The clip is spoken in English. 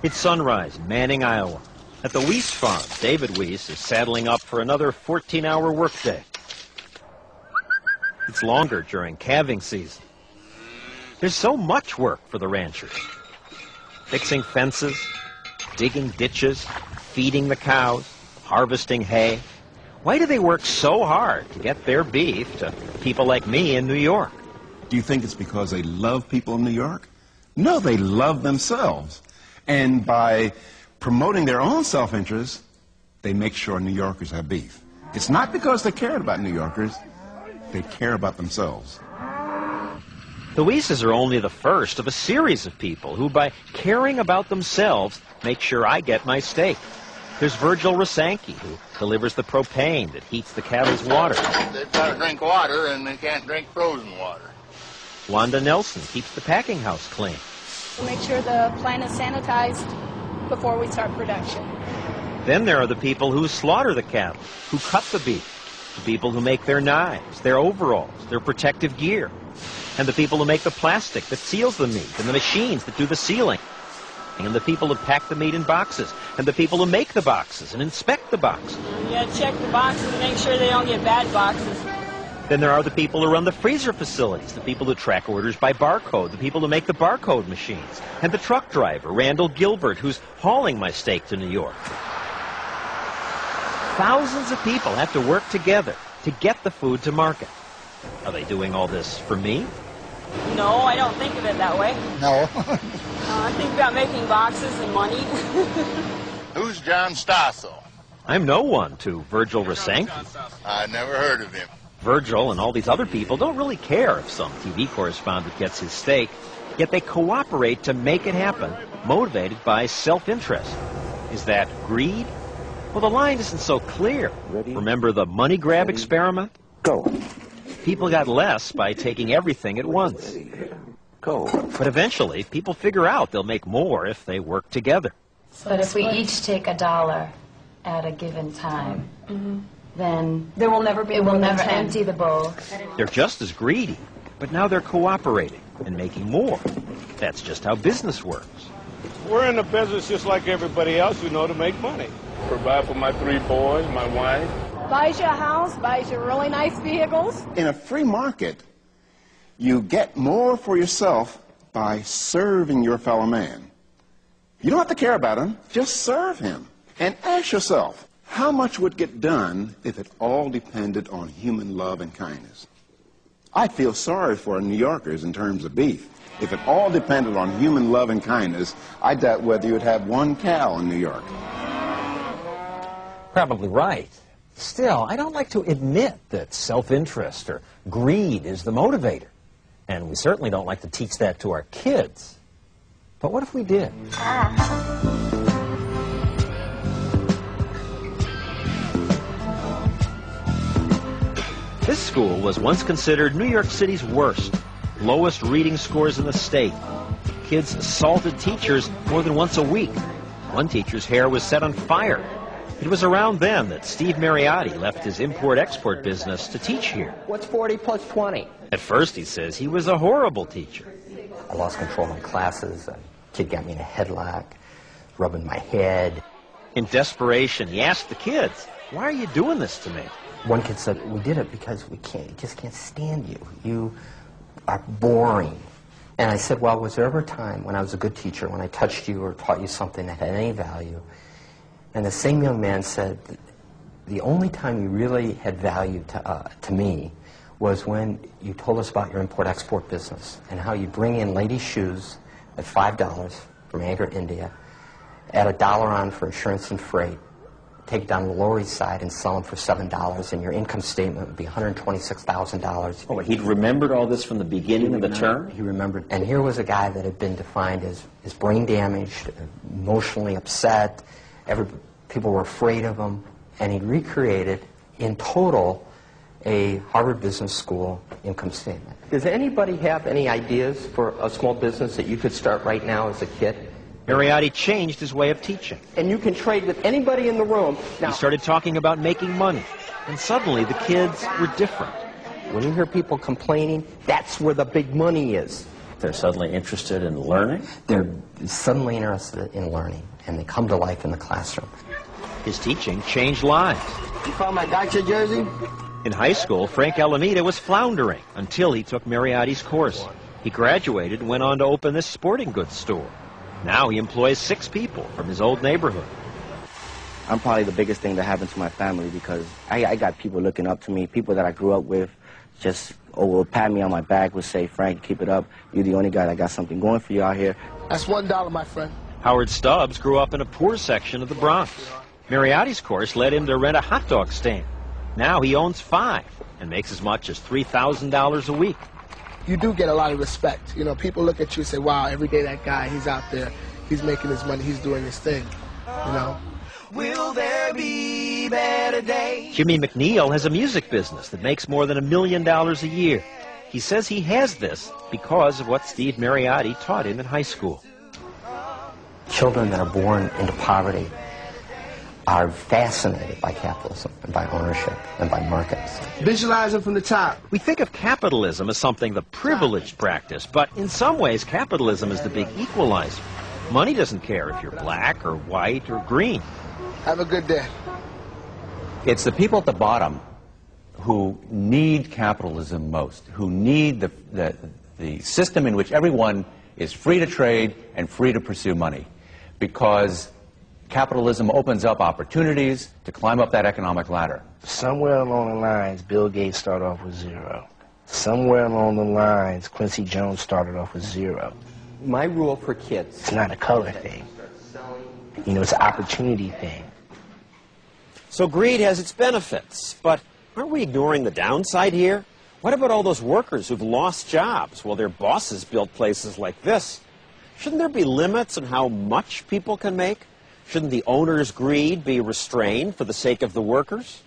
It's sunrise in Manning, Iowa. At the Weiss farm, David Weiss is saddling up for another 14-hour workday. It's longer during calving season. There's so much work for the ranchers. Fixing fences, digging ditches, feeding the cows, harvesting hay. Why do they work so hard to get their beef to people like me in New York? Do you think it's because they love people in New York? No, they love themselves. And by promoting their own self-interest, they make sure New Yorkers have beef. It's not because they care about New Yorkers, they care about themselves. The Weisses are only the first of a series of people who, by caring about themselves, make sure I get my steak. There's Virgil Rasanke, who delivers the propane that heats the cattle's water. They've got to drink water, and they can't drink frozen water. Wanda Nelson keeps the packing house clean. We'll make sure the plant is sanitized before we start production. Then there are the people who slaughter the cattle, who cut the beef, the people who make their knives, their overalls, their protective gear, and the people who make the plastic that seals the meat, and the machines that do the sealing, and the people who pack the meat in boxes, and the people who make the boxes and inspect the boxes. You gotta check the boxes and make sure they don't get bad boxes. Then there are the people who run the freezer facilities, the people who track orders by barcode, the people who make the barcode machines, and the truck driver, Randall Gilbert, who's hauling my steak to New York. Thousands of people have to work together to get the food to market. Are they doing all this for me? No, I don't think of it that way. No. I think about making boxes and money. Who's John Stossel? I'm no one to Virgil Rasanke. I never heard of him. Virgil and all these other people don't really care if some TV correspondent gets his steak, yet they cooperate to make it happen, motivated by self-interest. Is that greed? Well, the line isn't so clear. Ready? Remember the money grab experiment? Go. People got less by taking everything at once. Go. But eventually, people figure out they'll make more if they work together. But if we each take $1 at a given time, then There will never be it will more than never 10. empty the bowl. They're just as greedy, but now they're cooperating and making more. That's just how business works. We're in the business just like everybody else, you know, to make money. Provide for my 3 boys, my wife. Buys you a house, buys you really nice vehicles. In a free market, you get more for yourself by serving your fellow man. You don't have to care about him, just serve him. And ask yourself, how much would get done if it all depended on human love and kindness? I feel sorry for New Yorkers in terms of beef. If it all depended on human love and kindness, I doubt whether you would have 1 cow in New York. Probably right. Still, I don't like to admit that self-interest or greed is the motivator. And we certainly don't like to teach that to our kids. But what if we did? This school was once considered New York City's worst, lowest reading scores in the state. Kids assaulted teachers more than once a week. One teacher's hair was set on fire. It was around then that Steve Mariotti left his import-export business to teach here. What's 40 plus 20? At first, he says, he was a horrible teacher. I lost control of my classes. A kid got me in a headlock, rubbing my head. In desperation, he asked the kids, "Why are you doing this to me?" One kid said, "We did it because we just can't stand you. You are boring." And I said, "Well, was there ever a time when I was a good teacher, when I touched you or taught you something that had any value?" And the same young man said, "The only time you really had value to me was when you told us about your import-export business and how you bring in ladies' shoes at $5 from Agra, India, add $1 on for insurance and freight, take it down to the Lower East Side and sell them for $7, and your income statement would be $126,000. Oh, he'd remembered all this from the beginning of the term? He remembered. And here was a guy that had been defined as brain damaged, emotionally upset. People were afraid of him. And he'd recreated, in total, a Harvard Business School income statement. Does anybody have any ideas for a small business that you could start right now as a kid? Mariotti changed his way of teaching. And you can trade with anybody in the room. Now, He started talking about making money, and suddenly the kids were different. when you hear people complaining, that's where the big money is. They're suddenly interested in learning? They're suddenly interested in learning, and they come to life in the classroom. His teaching changed lives. You found my gotcha jersey? In high school, Frank Alameda was floundering until he took Mariotti's course. He graduated and went on to open this sporting goods store. Now he employs 6 people from his old neighborhood. I'm probably the biggest thing that happened to my family because I got people looking up to me, people that I grew up with, just will pat me on my back, would say, Frank, keep it up. You're the only guy that got something going for you out here. That's $1, my friend. Howard Stubbs grew up in a poor section of the Bronx. Mariotti's course led him to rent a hot dog stand. Now he owns 5 and makes as much as $3,000 a week. You do get a lot of respect. You know, people look at you and say, wow, every day that guy, he's out there, he's making his money, he's doing his thing, you know. Will there be better days? Jimmy McNeil has a music business that makes more than $1 million a year. He says he has this because of what Steve Mariotti taught him in high school. Children that are born into poverty are fascinated by capitalism and by ownership and by markets. Visualize them from the top. We think of capitalism as something the privileged practice, but in some ways capitalism is the big equalizer. Money doesn't care if you're black or white or green. Have a good day. It's the people at the bottom who need capitalism most, who need the system in which everyone is free to trade and free to pursue money, because capitalism opens up opportunities to climb up that economic ladder. Somewhere along the lines, Bill Gates started off with 0. Somewhere along the lines, Quincy Jones started off with 0. My rule for kids... It's not a color thing. You know, it's an opportunity thing. So greed has its benefits, but aren't we ignoring the downside here? What about all those workers who've lost jobs while their bosses built places like this? Shouldn't there be limits on how much people can make? Shouldn't the owner's greed be restrained for the sake of the workers?